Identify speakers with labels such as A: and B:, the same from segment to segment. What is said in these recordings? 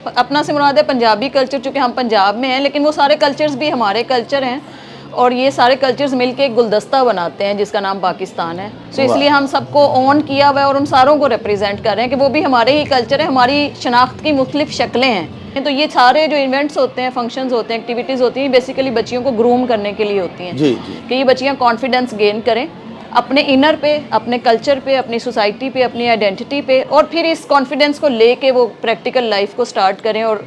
A: अपना से मुराद है पंजाबी कल्चर, चूँकि हम पंजाब में हैं, लेकिन वो सारे कल्चर्स भी हमारे कल्चर हैं और ये सारे कल्चर्स मिलके एक गुलदस्ता बनाते हैं जिसका नाम पाकिस्तान है। सो इसलिए हम सबको ऑन किया हुआ है और उन सारों को रिप्रेजेंट कर रहे हैं कि वो भी हमारे ही कल्चर है, हमारी शनाख्त की मुख्तलिफ शक्लें हैं। तो ये सारे जो इवेंट्स होते हैं, फंक्शंस होते हैं, एक्टिविटीज़ होती हैं, बेसिकली बच्चियों को ग्रूम करने के लिए होती हैं कि ये बच्चियाँ कॉन्फिडेंस गेन करें अपने इनर पे, अपने कल्चर पे, अपनी सोसाइटी पे, अपनी आइडेंटिटी पे, और फिर इस कॉन्फिडेंस को लेके वो प्रैक्टिकल लाइफ को स्टार्ट करें और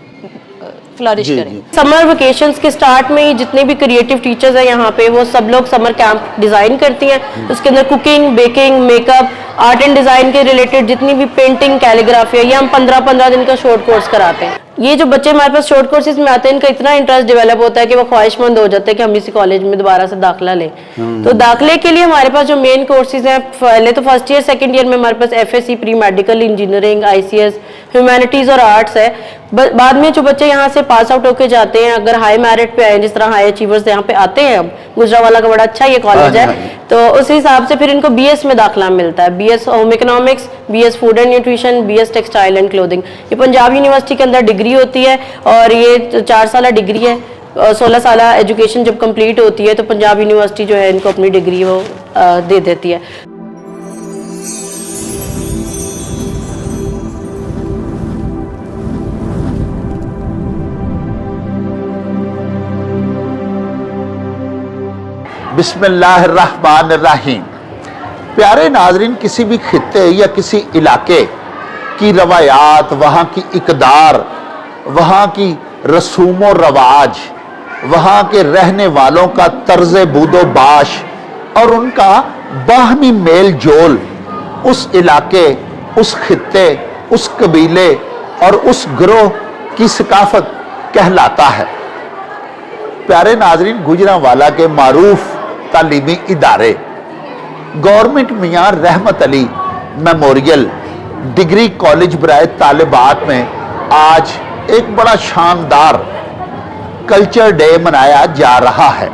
A: फ्लरिश करें।
B: समर वेकेशंस के स्टार्ट में ही जितने भी क्रिएटिव टीचर्स हैं यहाँ पे, वो सब लोग समर कैंप डिज़ाइन करती हैं। उसके अंदर cooking, baking, makeup, art and design के रिलेटेड जितनी भी पेंटिंग, कैलीग्राफी है, ये हम 15-15 दिन का शॉर्ट कोर्स कराते हैं। ये जो बच्चे हमारे पास शॉर्ट कोर्सेज में आते हैं, इनका इतना इंटरेस्ट डेवलप होता है कि वो ख्वाहिशमंद हो जाते हैं कि हम इसी कॉलेज में दोबारा से दाखिला लें। तो दाखिले के लिए हमारे पास जो मेन कोर्सेज हैं, पहले तो फर्स्ट ईयर, सेकंड ईयर में हमारे पास FSc pre medical, engineering, ICS, humanities और आर्ट्स है। बाद में जो बच्चे यहाँ से पास आउट होके जाते हैं, अगर हाई मेरिट पे आए, जिस तरह हाई अचीवर्स यहाँ पे आते हैं, अब गुजरावाला का बड़ा अच्छा ये कॉलेज है, तो उस हिसाब से फिर इनको BS में दाखिला मिलता है। BS home economics, BS food and nutrition, BS textile and clothing. ये पंजाब यूनिवर्सिटी के अंदर डिग्री होती है और ये 4 साल डिग्री है। 16 साल एजुकेशन जब कंप्लीट होती है तो पंजाब यूनिवर्सिटी जो है इनको अपनी डिग्री वो दे देती है।
C: बिस्मिल्लाहिर्रहमानिर्रहीम। प्यारे नाजरीन, किसी भी खित्ते या किसी इलाके की रवायात, वहाँ की इकदार, वहाँ की रसूम व रवाज, वहाँ के रहने वालों का तर्ज बूदो बाश और उनका बाहमी मेल जोल उस इलाके, उस खित्ते, उस कबीले और उस ग्रोह की सकाफत कहलाता है। प्यारे नाजरीन, गुजरांवाला के मारूफ तालीमी इदारे government Mian Rahmat Ali memorial degree college बराए तालिबात में आज एक बड़ा शानदार कल्चर डे मनाया जा रहा है।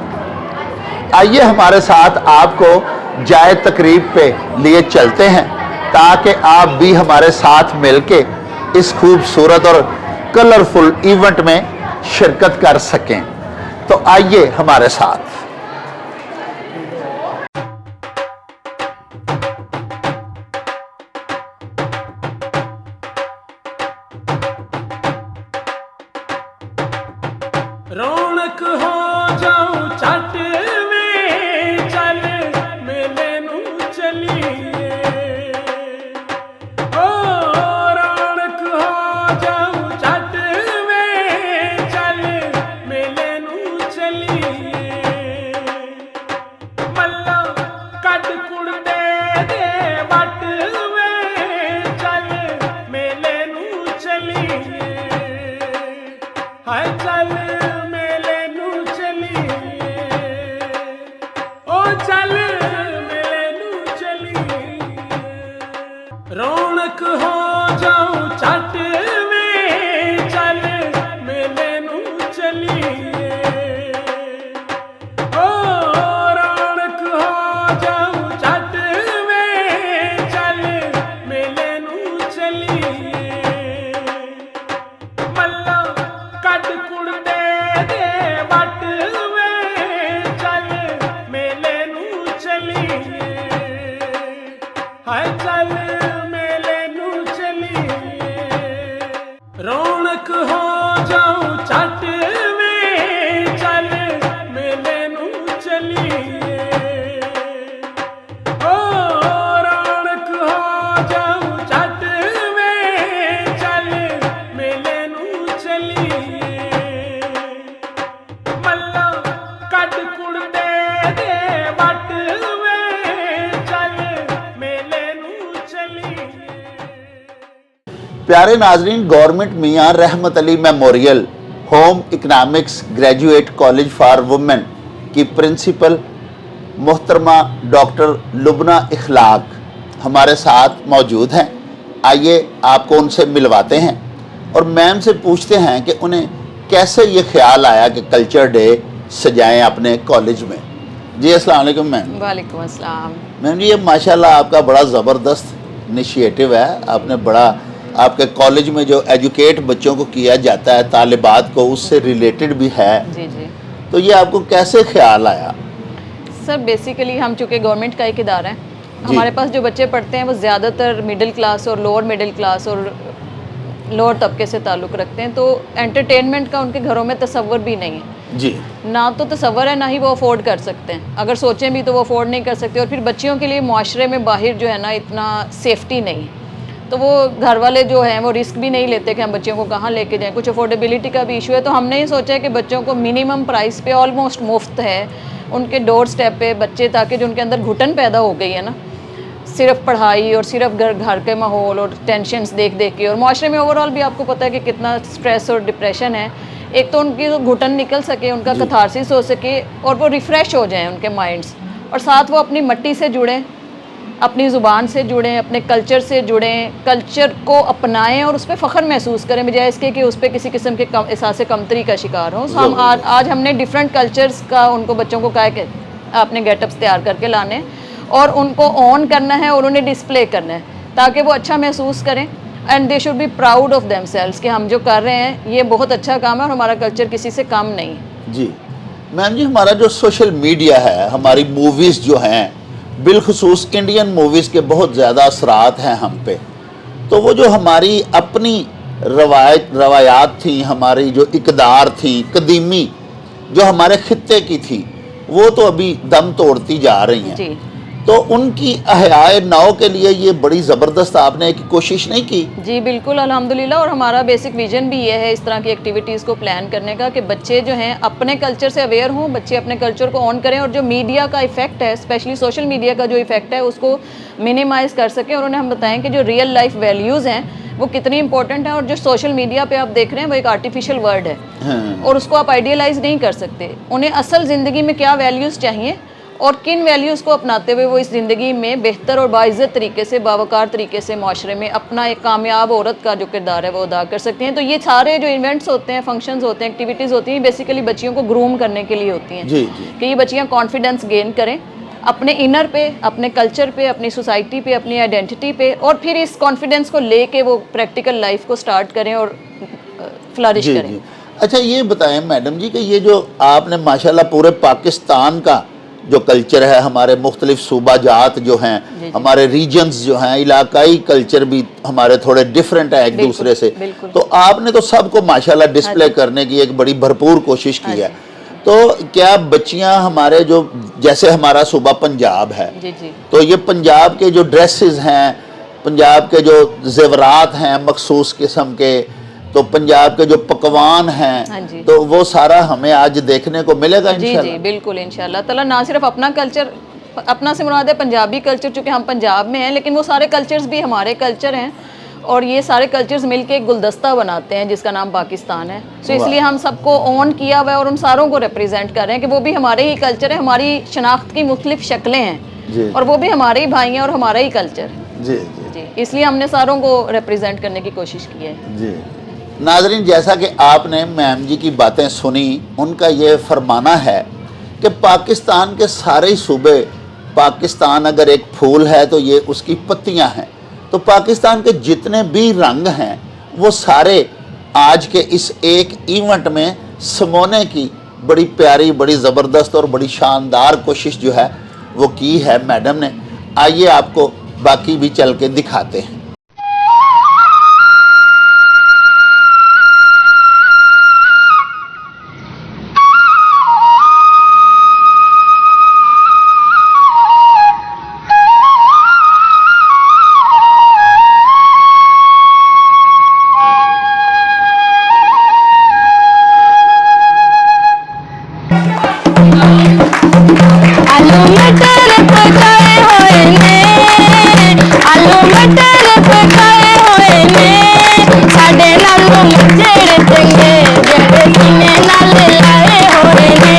C: आइए हमारे साथ आपको जाए तकरीब पे लिए चलते हैं ताकि आप भी हमारे साथ मिलके इस खूबसूरत और कलरफुल इवेंट में शिरकत कर सकें। तो आइए हमारे साथ।
D: रौनक हो जाऊं छठ में, चल मेले नू चलिए। ओ रौनक हो जाऊं छठ में, चल मेले नू चलिए। मल्ला कट कुड़ दे वट में, चल मेले नू चलिए। हाय चल रौनक हो जाऊं छठ में, चल मेले नू चलिए। ओ रौनक हो जाऊं छठ में, चल मेले नू चलिए। मल्ला कट कुड़ दे वट में, चल मेले नू चलिए। हाय चल रौनक हो जाऊं छठ में, चल मेले नू चलिए। ओ रौनक हो जाऊं छठ में, चल मेले नू चलिए। मल्ला कट कुड़ दे वट में, चल मेले नू चलिए।
C: प्यारे नाजरीन, government Mian Rahmat Ali memorial home economics graduate college for women की प्रिंसिपल मोहतरमा डॉक्टर लुबना इखलाक हमारे साथ मौजूद हैं। आइए आपको उनसे मिलवाते हैं और मैम से पूछते हैं कि उन्हें कैसे ये ख्याल आया कि कल्चर डे सजाएं अपने कॉलेज में। जी अस्सलाम वालेकुम मैम।
A: वालेकुम अस्सलाम।
C: मैम जी, ये माशाल्लाह आपका बड़ा ज़बरदस्त इनिशिएटिव है, आपने बड़ा आपके कॉलेज में जो एजुकेट बच्चों को किया जाता है, तालिबात को, उससे रिलेटेड भी है।
A: जी जी
C: तो ये आपको कैसे ख्याल आया?
A: सर, बेसिकली हम चूँकि गवर्नमेंट का एक इदारा है,
C: जी।
A: हमारे पास जो बच्चे पढ़ते हैं वो ज़्यादातर मिडिल क्लास और लोअर मिडिल क्लास और लोअर तबके से ताल्लुक़ रखते हैं, तो एंटरटेनमेंट का उनके घरों में तसव्वुर भी नहीं है।
C: जी
A: ना तो तसव्वुर है, ना ही वो अफोर्ड कर सकते हैं। अगर सोचें भी तो वो अफोर्ड नहीं कर सकते। और फिर बच्चियों के लिए माशरे में बाहर जो है ना इतना सेफ्टी नहीं, तो वो घर वाले जो हैं वो रिस्क भी नहीं लेते कि हम बच्चियों को कहाँ लेके जाएं। कुछ अफोर्डेबिलिटी का भी इशू है, तो हमने ये सोचा है कि बच्चों को मिनिमम प्राइस पे ऑलमोस्ट मुफ्त है उनके डोर स्टेप पे बच्चे, ताकि जो उनके अंदर घुटन पैदा हो गई है ना सिर्फ पढ़ाई और सिर्फ घर के माहौल और टेंशन्स देख देख के, और माशरे में ओवरऑल भी आपको पता है कि कितना स्ट्रेस और डिप्रेशन है, एक तो उनकी घुटन निकल सके, उनका कथारसिस हो सके और वो रिफ़्रेश हो जाएं उनके माइंड्स, और साथ वो अपनी मिट्टी से जुड़ें, अपनी ज़ुबान से जुड़ें, अपने कल्चर से जुड़ें, कल्चर को अपनाएं और उस पर फ़ख्र महसूस करें, बजाय इसके कि उस पर किसी किस्म के एहसास कमतरी का शिकार हो। हम आज हमने डिफरेंट कल्चर्स का उनको बच्चों को कहा कि आपने गेटअप्स तैयार करके लाने और उनको ऑन करना है और उन्हें डिस्प्ले करना है, ताकि वो अच्छा महसूस करें and they should be proud of themselves कि हम जो कर रहे हैं ये बहुत अच्छा काम है और हमारा कल्चर किसी से कम नहीं है।
C: जी मैम जी, हमारा जो सोशल मीडिया है, हमारी मूवीज़ जो हैं, बिलखुसूस इंडियन मूवीज़ के बहुत ज़्यादा असरात हैं हम पे। तो वो जो हमारी अपनी रवायात थी, हमारी जो इकदार थी कदीमी, जो हमारे खित्ते की थी, वो तो अभी दम तोड़ती जा रही हैं।
A: जी
C: तो उनकी अहयाए नौ के लिए ये बड़ी ज़बरदस्त आपने एक कोशिश नहीं की?
A: जी बिल्कुल, अल्हम्दुलिल्लाह। और हमारा बेसिक विजन भी ये है इस तरह की एक्टिविटीज़ को प्लान करने का कि बच्चे जो हैं अपने कल्चर से अवेयर हों, बच्चे अपने कल्चर को ऑन करें और जो मीडिया का इफ़ेक्ट है, स्पेशली सोशल मीडिया का जो इफ़ेक्ट है, उसको मिनिमाइज़ कर सकें और उन्हें हम बताएं कि जो रियल लाइफ वैल्यूज़ हैं वो कितनी इंपॉर्टेंट है, और जो सोशल मीडिया पे आप देख रहे हैं वो एक आर्टिफिशियल वर्ड है।
C: हाँ।
A: और उसको आप आइडियलाइज़ नहीं कर सकते। उन्हें असल ज़िंदगी में क्या वैल्यूज़ चाहिए और किन वैल्यूज़ को अपनाते हुए वो इस ज़िंदगी में बेहतर और बाइज़्ज़त तरीके से, बावकार तरीके से माशरे में अपना एक कामयाब औरत का जो किरदार है वो अदा कर सकती हैं। तो ये सारे जो इवेंट्स होते हैं, फंक्शंस होते हैं, एक्टिविटीज़ होती हैं, बेसिकली बच्चियों को ग्रूम करने के लिए होती हैं।
C: जी जी।
A: कि ये बच्चियाँ कॉन्फिडेंस गेन करें अपने इनर पे, अपने कल्चर पे, अपनी सोसाइटी पे, अपनी आइडेंटिटी पे, और फिर इस कॉन्फिडेंस को लेके वो प्रैक्टिकल लाइफ को स्टार्ट करें और फ्लरिश
C: जी
A: करें।
C: जी। अच्छा ये बताएं मैडम जी कि ये जो आपने माशाल्लाह पूरे पाकिस्तान का जो कल्चर है, हमारे मुख्तलिफ सूबा जात जो हैं, हमारे रीजन्स जो हैं, इलाकाई कल्चर भी हमारे थोड़े डिफरेंट है एक दूसरे से, तो आपने तो सबको माशाल्लाह डिस्प्ले करने की एक बड़ी भरपूर कोशिश की है। तो क्या बच्चियां हमारे जो, जैसे हमारा सूबा पंजाब है,
A: जी जी,
C: तो ये पंजाब के जो ड्रेसेस हैं, पंजाब के जो जेवरात हैं मखसूस किस्म के, तो पंजाब के जो पकवान हैं,
A: हाँ जी।
C: तो वो सारा हमें आज देखने को मिलेगा
A: जी
C: इंशाल्लाह?
A: जी बिल्कुल इंशाल्लाह ताला। ना सिर्फ अपना कल्चर, अपना से मुराद है पंजाबी कल्चर, चूँकि हम पंजाब में हैं, लेकिन वो सारे कल्चर्स भी हमारे कल्चर हैं और ये सारे कल्चर्स मिलके एक गुलदस्ता बनाते हैं जिसका नाम पाकिस्तान है। सो इसलिए हम सबको ऑन किया हुआ है और उन सारों को रिप्रेजेंट कर रहे हैं कि वो भी हमारे ही कल्चर है, हमारी शनाख्त की मुख्तलिफ शक्लें हैं और वो भी हमारे ही भाई हैं और हमारा ही कल्चर है।
C: जी जी
A: जी, इसलिए हमने सारों को रिप्रेजेंट करने की कोशिश की है।
C: जी। नाज़रीन, जैसा कि आपने मैम जी की बातें सुनी, उनका ये फरमाना है कि पाकिस्तान के सारे ही सूबे, पाकिस्तान अगर एक फूल है तो ये उसकी पत्तियां हैं, तो पाकिस्तान के जितने भी रंग हैं वो सारे आज के इस एक इवेंट में समोने की बड़ी प्यारी, बड़ी ज़बरदस्त और बड़ी शानदार कोशिश जो है वो की है मैडम ने। आइए आपको बाकी भी चल के दिखाते हैं।
E: आलू मटर पकाए होए ने, आलू मटर पकाए होए ने, साडे नालों मजेड़े चंगे जेड़े सीने नाल लाए होए ने,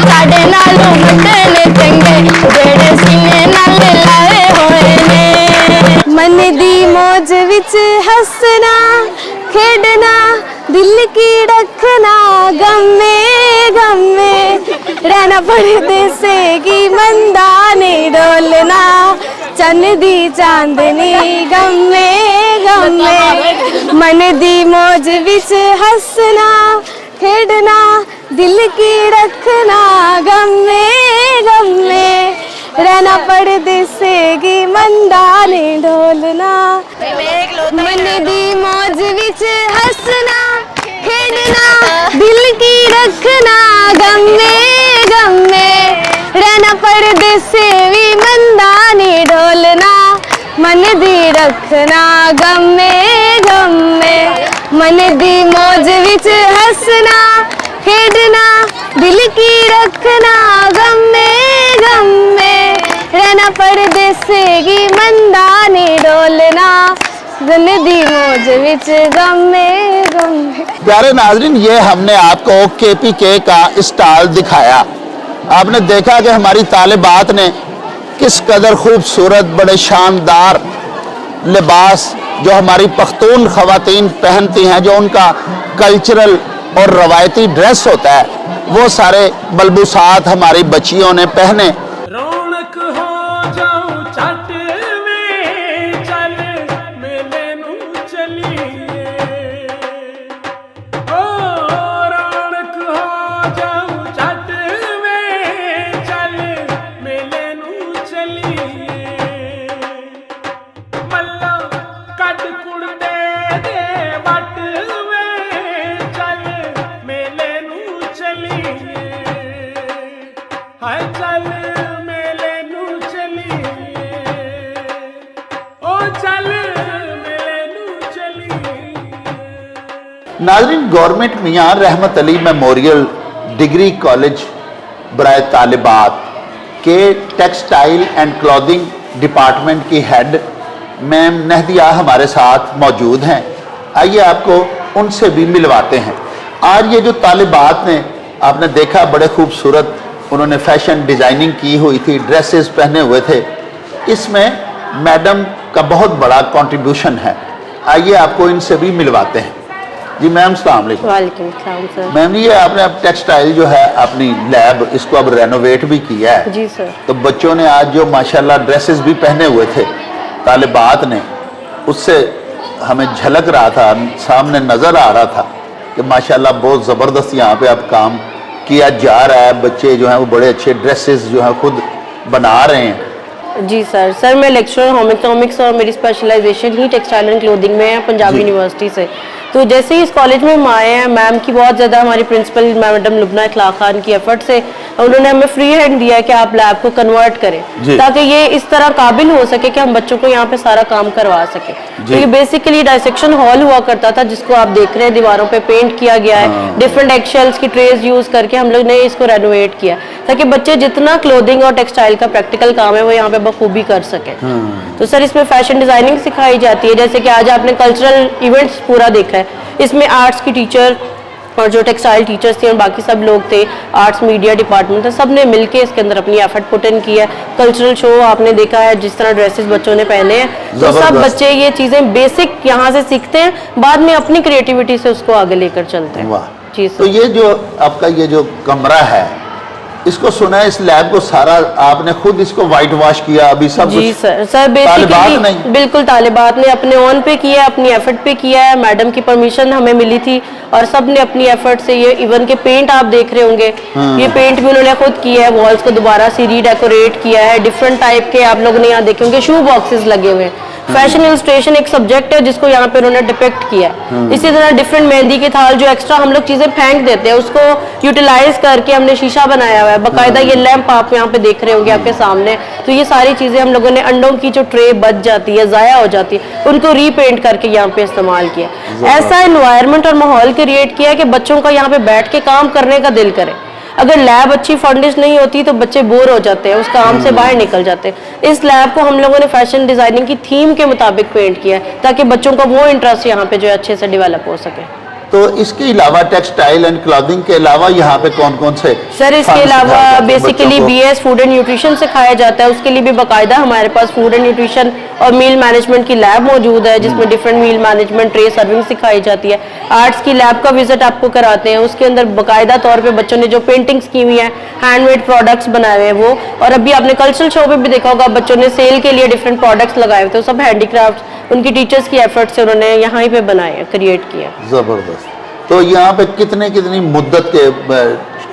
E: साडे नालों मजेड़े चंगे जेड़े सीने नाल लाए होए ने। मन दी मौज विच हसना खेडना, दिल की रखना गमे गमे, रहना परदेसे की मंदा नहीं डोलना, चन दी चांदनी गमे गमे मन दी मौज विच हंसना खेडना दिल की रखना गमे गमे रहना परदेसे की मंदाने ढोलना मन दी मौज विच हंसना खेडना दिल की रखना गमे गमे रहना परदेसे भी मंदाने ढोलना मन दी रखना गमे गमे मन दी मौज विच हंसना खेडना दिल की रखना गमे गमे रहना परदेसे की मंदाने डोलना दिल दी मौज विच गमे गमे।
C: प्यारे नाजरीन, ये हमने आपको KPK का स्टॉल दिखाया। आपने देखा कि हमारी तालिबात ने किस कदर खूबसूरत बड़े शानदार लिबास जो हमारी पख्तून ख़वातीन पहनती हैं, जो उनका कल्चरल और रवायती ड्रेस होता है, वो सारे बलबूसात हमारी बच्चियों ने पहने।
D: रौनक हो जाऊं चट वे चल मेले नू चलिए ओ रौनक हो जाऊं चट वे चल मेले नू चलिए मल्ला कट कुड़ते दे वट वे चल मेले नू चलिए हाय चल मेले नू चलिए ओ चल मेले नू चलिए।
C: नाजरीन, government Mian Rahmat Ali memorial degree college बराए तालिबात के टेक्सटाइल एंड क्लॉथिंग डिपार्टमेंट की हेड मैम नहदिया हमारे साथ मौजूद हैं। आइए आपको उनसे भी मिलवाते हैं। आज ये जो तालिबात ने, आपने देखा बड़े खूबसूरत उन्होंने फैशन डिज़ाइनिंग की हुई थी, ड्रेसेस पहने हुए थे, इसमें मैडम का बहुत बड़ा कंट्रीब्यूशन है। आइए आपको इनसे भी मिलवाते हैं। जी मैम, अस्सलाम वालेकुम।
B: वालेकुम सलाम सर।
C: मैम, ये आपने अब टेक्सटाइल जो है अपनी लैब, इसको अब रेनोवेट भी किया है।
B: जी सर।
C: तो बच्चों ने आज जो माशाल्लाह ड्रेसेस भी पहने हुए थे तालिबात ने, उससे हमें झलक रहा था, सामने नज़र आ रहा था कि माशाल्लाह बहुत ज़बरदस्त यहाँ पे अब काम किया जा रहा है। बच्चे जो हैं वो बड़े अच्छे ड्रेसेस जो हैं खुद बना रहे हैं।
B: जी सर मैं लेक्चरर होम इकोनॉमिक्स और मेरी स्पेशलाइजेशन ही टेक्सटाइल एंड क्लोथिंग में है पंजाब
C: जी।
B: यूनिवर्सिटी से। तो जैसे ही इस कॉलेज में हम आए हैं, मैम की बहुत ज़्यादा, हमारी प्रिंसिपल मैडम लुबना इखलाक खान की एफर्ट से उन्होंने हमें फ्री हैंड दिया कि आप लैब को कन्वर्ट करें ताकि ये इस तरह काबिल हो सके कि हम बच्चों को यहाँ पे सारा काम करवा सकें। तो ये बेसिकली डाइसेक्शन हॉल हुआ करता था जिसको आप देख रहे हैं, दीवारों पे पेंट किया गया है, डिफरेंट एक्शेल्स की ट्रेज यूज करके हम लोग ने इसको रेनोवेट किया ताकि बच्चे जितना क्लोथिंग और टेक्सटाइल का प्रैक्टिकल काम है वो यहाँ पे बखूबी कर सके। तो सर इसमें फैशन डिजाइनिंग सिखाई जाती है, जैसे कि आज आपने कल्चरल इवेंट्स पूरा देखा है, इसमें आर्ट्स की टीचर और जो टेक्सटाइल टीचर्स थे और बाकी सब लोग थे, आर्ट्स मीडिया डिपार्टमेंट था, सब ने मिलके इसके अंदर अपनी एफर्ट पुट इन की है। कल्चरल शो आपने देखा है, जिस तरह ड्रेसेस बच्चों ने पहने हैं, तो सब बच्चे ये चीज़ें बेसिक यहाँ से सीखते हैं, बाद में अपनी क्रिएटिविटी से उसको आगे लेकर चलते हैं।
C: वाह।
B: जी
C: तो ये जो आपका ये जो कमरा है, इसको सुना है इस लैब को सारा आपने खुद इसको वाइट वॉश किया अभी सब
B: जी
C: कुछ?
B: सर
C: तालिबात
B: बेसिकली बिल्कुल तालिबात ने अपने ऑन पे किया है, अपनी एफर्ट पे किया है, मैडम की परमिशन हमें मिली थी और सब ने अपनी एफर्ट से, ये इवन के पेंट आप देख रहे होंगे, ये पेंट भी उन्होंने खुद किया है, वॉल्स को दोबारा से रीडेकोरेट किया है, डिफरेंट टाइप के आप लोगों ने यहाँ देखे होंगे शू बॉक्सेस लगे हुए हैं। फैशन इलस्ट्रेशन एक सब्जेक्ट है जिसको यहाँ पे उन्होंने डिपिक्ट किया है। इसी तरह डिफरेंट मेहंदी के थाल, जो एक्स्ट्रा हम लोग चीजें फेंक देते हैं, उसको यूटिलाइज करके हमने शीशा बनाया हुआ है, बाकायदा ये लैंप आप यहाँ पे देख रहे होंगे आपके सामने। तो ये सारी चीजें हम लोगों ने अंडों की जो ट्रे बच जाती है, जाया हो जाती है, उनको रीपेंट करके यहाँ पे इस्तेमाल किया। ऐसा एनवायरनमेंट और माहौल क्रिएट किया कि बच्चों का यहाँ पे बैठ के काम करने का दिल करे। अगर लैब अच्छी फर्निश नहीं होती तो बच्चे बोर हो जाते हैं, उस काम से बाहर निकल जाते हैं। इस लैब को हम लोगों ने फैशन डिजाइनिंग की थीम के मुताबिक पेंट किया है ताकि बच्चों का वो इंटरेस्ट यहाँ पे जो है अच्छे से डेवलप हो सके।
C: तो इसके अलावा टेक्सटाइल एंड क्लॉथिंग के अलावा यहाँ पे कौन कौन से
B: सर इसके
C: फन
B: अलावा
C: सिखाए जाते हैं
B: बेसिकली
C: बच्चों को?
B: बीएस फूड एंड न्यूट्रिशन सिखाया जाता है। उसके लिए भी बाकायदा हमारे पास फूड एंड न्यूट्रिशन और मील मैनेजमेंट की लैब मौजूद है, जिसमें डिफरेंट मील मैनेजमेंट, ट्रे सर्विंग सिखाई जाती है। आर्ट्स की लैब का विजिट आपको कराते हैं, उसके अंदर बाकायदा तौर पे बच्चों ने जो पेंटिंग्स की हुई हैं, हैंडमेड प्रोडक्ट्स बनाए हुए हैं वो। और अभी आपने कल्चरल शो पे भी देखा होगा, बच्चों ने सेल के लिए डिफरेंट प्रोडक्ट्स लगाए हुए थे, सब हैंडीक्राफ्ट उनकी टीचर्स की एफर्ट से उन्होंने यहाँ ही पे बनाए हैं, क्रिएट किया।
C: जबरदस्त। तो यहाँ पे कितनी मुद्दत के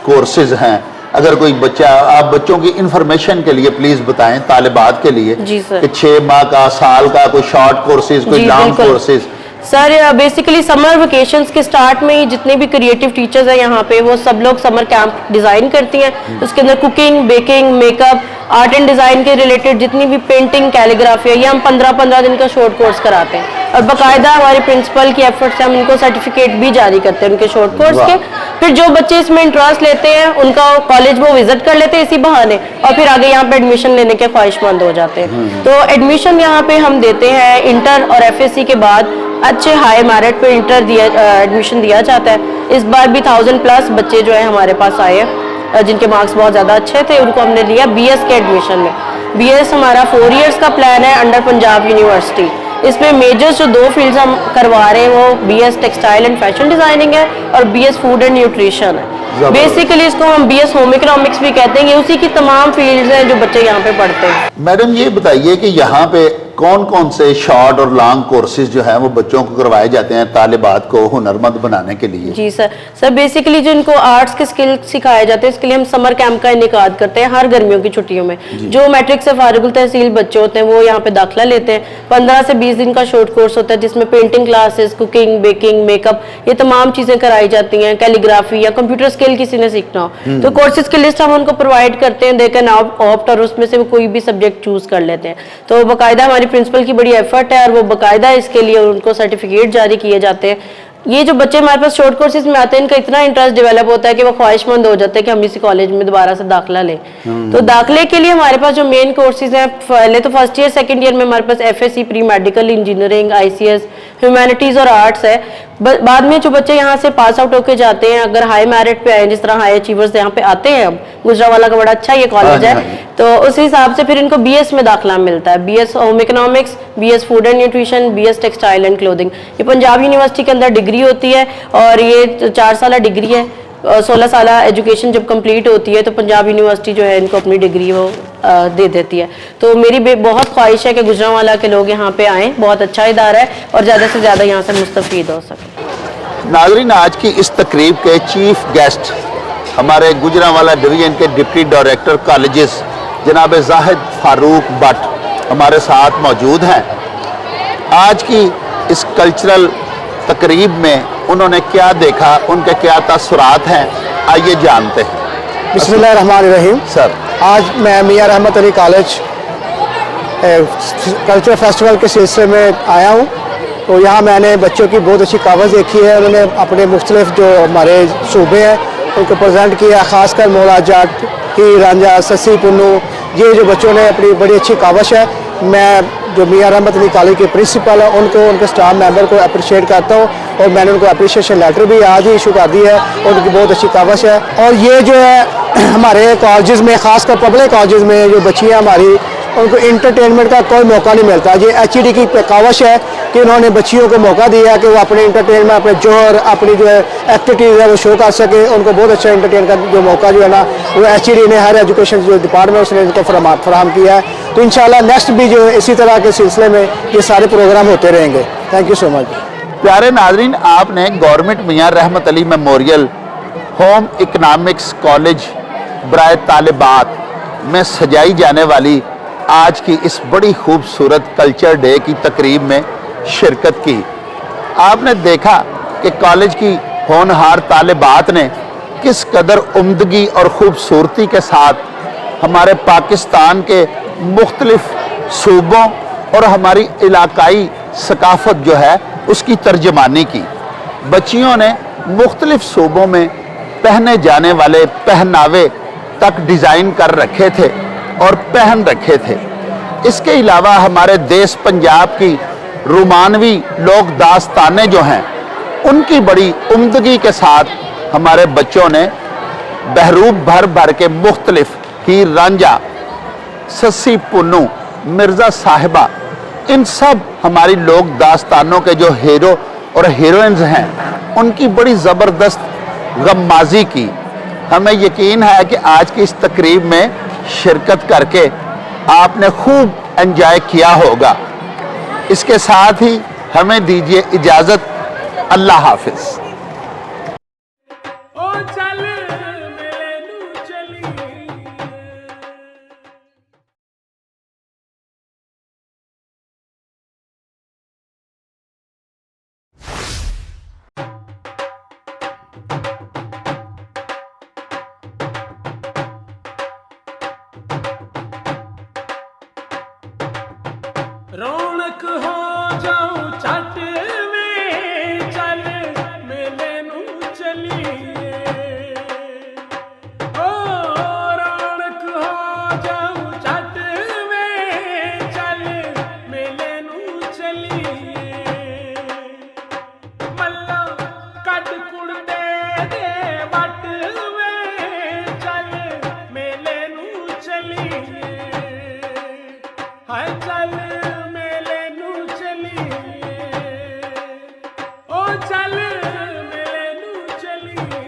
C: कोर्सेज हैं? अगर कोई बच्चा, आप बच्चों की इंफॉर्मेशन के लिए प्लीज बताएं, तालिबात के लिए
B: जी सर।
C: कि 6 माह का, साल का, कोई शॉर्ट कोर्सेज, कोई
B: जी,
C: लॉन्ग
B: बिल्कुल।
C: Courses.
B: Sir basically summer vacations के स्टार्ट में ही जितने भी क्रिएटिव टीचर्स हैं यहाँ पे, वो सब लोग समर कैंप डिज़ाइन करती हैं। उसके अंदर cooking, baking, makeup, art and design के रिलेटेड जितनी भी पेंटिंग, कैलीग्राफी है, ये हम 15-15 दिन का शॉर्ट कोर्स कराते हैं। और बाकायदा हमारे प्रिंसिपल की एफर्ट से हम इनको सर्टिफिकेट भी जारी करते हैं उनके शॉर्ट कोर्स के। फिर जो बच्चे इसमें इंटरेस्ट लेते हैं, उनका कॉलेज वो विजिट कर लेते हैं इसी बहाने, और फिर आगे यहाँ पे एडमिशन लेने के ख्वाहिशमंद हो जाते हैं। तो एडमिशन यहाँ पे हम देते हैं इंटर और एफएससी के बाद अच्छे हाई मेरिट पे एडमिशन दिया जाता है। इस बार भी 1000+ बच्चे जो है हमारे पास आए हैं, जिनके मार्क्स बहुत ज़्यादा अच्छे थे, उनको हमने लिया बीएस के एडमिशन में। बीएस हमारा 4 इयर्स का प्लान है अंडर पंजाब यूनिवर्सिटी। इसमें मेजर्स जो 2 फील्ड्स हम करवा रहे हैं वो BS textile and fashion designing है और बीएस फूड एंड न्यूट्रिशन है। बेसिकली इसको हम बीएस होम इकोनॉमिक्स भी कहते हैं। ये उसी की तमाम फील्ड्स हैं जो बच्चे यहाँ पे पढ़ते हैं।
C: मैडम ये बताइए कि यहाँ पे कौन कौन से शॉर्ट और लॉन्ग कोर्सेज जो हैं वो बच्चों को करवाए जाते हैं तालिबात को हुनरमंद बनाने के लिए?
B: जी सर बेसिकली जो इनको आर्ट्स के स्किल सिखाए जाते हैं, इसके लिए हम समर कैंप का इनेकाद करते हैं हर गर्मियों की छुट्टियों में। जो मैट्रिक से फारिगुल तहसील बच्चे होते हैं वो यहाँ पे दाखिला लेते हैं। 15 से 20 दिन का शॉर्ट कोर्स होता है, जिसमें painting classes, cooking, baking, makeup, ये तमाम चीजें कराई जाती हैं। कैलीग्राफी या कंप्यूटर स्किल किसी ने सीखना हो तो कोर्सेज की लिस्ट हम उनको प्रोवाइड करते हैं, दे कैन ऑप्ट, और उसमें से वो कोई भी सब्जेक्ट चूज कर लेते हैं। तो बाकायदा हमारी प्रिंसिपल की बड़ी एफर्ट है और वो बाकायदा इसके लिए उनको सर्टिफिकेट जारी किए जाते हैं। ये जो बच्चे हमारे पास शॉर्ट कोर्सेज में आते हैं, इनका इतना इंटरेस्ट डेवलप होता है कि वो ख्वाहिशमंद हो जाते हैं कि हम इसी कॉलेज में दोबारा से दाखिला लें। तो दाखिले के लिए हमारे पास जो मेन कोर्सेज हैं, पहले तो फर्स्ट ईयर, सेकंड ईयर में हमारे पास FSC, pre medical, engineering, ICS, humanities और आर्ट्स है। बाद में जो बच्चे यहाँ से पास आउट होके जाते हैं, अगर हाई मेरिट पे आए, जिस तरह हाई अचीवर्स यहाँ पे आते हैं, अब गुजरावाला का बड़ा अच्छा ये कॉलेज है, तो उस हिसाब से फिर इनको बीएस में दाखिला मिलता है। BS home economics, BS food and nutrition, BS textile and clothing. ये पंजाब यूनिवर्सिटी के अंदर डिग्री होती है और ये 4 साल डिग्री है। 16 साल एजुकेशन जब कंप्लीट होती है तो पंजाब यूनिवर्सिटी जो है इनको अपनी डिग्री वो दे देती है। तो मेरी बहुत ख्वाहिश है कि गुजरांवाला के लोग यहाँ पे आएँ, बहुत अच्छा इदारा है और ज़्यादा से ज़्यादा यहाँ से मुस्तफ़ीद हो सके।
C: नाज़रीन, आज की इस तकरीब के चीफ गेस्ट हमारे गुजरांवाला डिवीजन के डिप्टी डायरेक्टर कॉलेजेस जनाब जाहिद फारूक भट्ट हमारे साथ मौजूद हैं। आज की इस कल्चरल तकरीब में उन्होंने क्या देखा, उनके क्या तासुरात हैं, आइए जानते हैं।
F: बिस्मिल्लाहिर्रहमानिर्रहीम।
C: सर,
F: आज मैं मियां Rahmat Ali college cultural festival के सिलसिले में आया हूँ। तो यहाँ मैंने बच्चों की बहुत अच्छी कावज़ देखी है। उन्होंने अपने मुख्तलिफ जो हमारे सूबे हैं उनको प्रेजेंट किया, ख़ासकर मौला जाट, हीर रांझा, सस्सी पुन्नू, ये जो बच्चों ने अपनी बड़ी अच्छी कावश है। मैं जो मियां रहमत अली कॉलेज के प्रिंसिपल हैं उनको, उनके स्टाफ मेंबर को अप्रिशिएट करता हूँ और मैंने उनको अप्रिशिएशन लेटर भी आज ही इशू कर दी है। उनकी बहुत अच्छी कावश है। और ये जो है हमारे कॉलेजेस में, ख़ासकर पब्लिक कॉलेजेस में जो बच्चियाँ हमारी, उनको इंटरटेनमेंट का कोई मौका नहीं मिलता। ये HED की कावश है कि उन्होंने बच्चियों को मौका दिया कि वो अपने इंटरटेनमेंट, अपने जोहर, अपनी जो है एक्टिविटीज़ है वो शो कर सके। उनको बहुत अच्छा इंटरटेन का जो मौका जो है ना वो HED ने, हर एजुकेशन जो डिपार्टमेंट उसने इनको फराहम किया है। तो इंशाल्लाह नेक्स्ट भी जो है इसी तरह के सिलसिले में ये सारे प्रोग्राम होते रहेंगे। Thank you so much.
C: प्यारे नाजरीन, आपने government Mian Rahmat Ali memorial home economics college बराए तालिबात में सजाई जाने वाली आज की इस बड़ी खूबसूरत कल्चर डे की तकरीब में शिरकत की। आपने देखा कि कॉलेज की होनहार तालिबात ने किस कदर उम्दगी और ख़ूबसूरती के साथ हमारे पाकिस्तान के मुख्तलिफ सूबों और हमारी इलाकाई सकाफत जो है उसकी तर्जमानी की। बच्चियों ने मुख्तलिफ सूबों में पहने जाने वाले पहनावे तक डिज़ाइन कर रखे थे और पहन रखे थे। इसके अलावा हमारे देश पंजाब की रोमानवी लोक दास्तानें जो हैं उनकी बड़ी उम्दगी के साथ हमारे बच्चों ने बहरूप भर भर के मुख्तलिफ हीर रांझा, सस्सी पुन्नू, मिर्ज़ा साहिबा, इन सब हमारी लोक दास्तानों के जो हीरो और हीरोइंस हैं उनकी बड़ी ज़बरदस्त गम्माजी की। हमें यकीन है कि आज की इस तकरीब में शिरकत करके आपने खूब एंजॉय किया होगा। इसके साथ ही हमें दीजिए इजाज़त। अल्लाह हाफिज़।
D: ओ चल मेले नू चलिए। रौनक हो जाऊं छट में चल मेले नू चलिए। ओ रौनक हो जाऊं छट में चल मेले नू चलिए। मल्ला कट कुड़ते दे वट में चल मेले नू चलिए। हाय चल मेले नू चलिए। ओ चल मेले नू चलिए।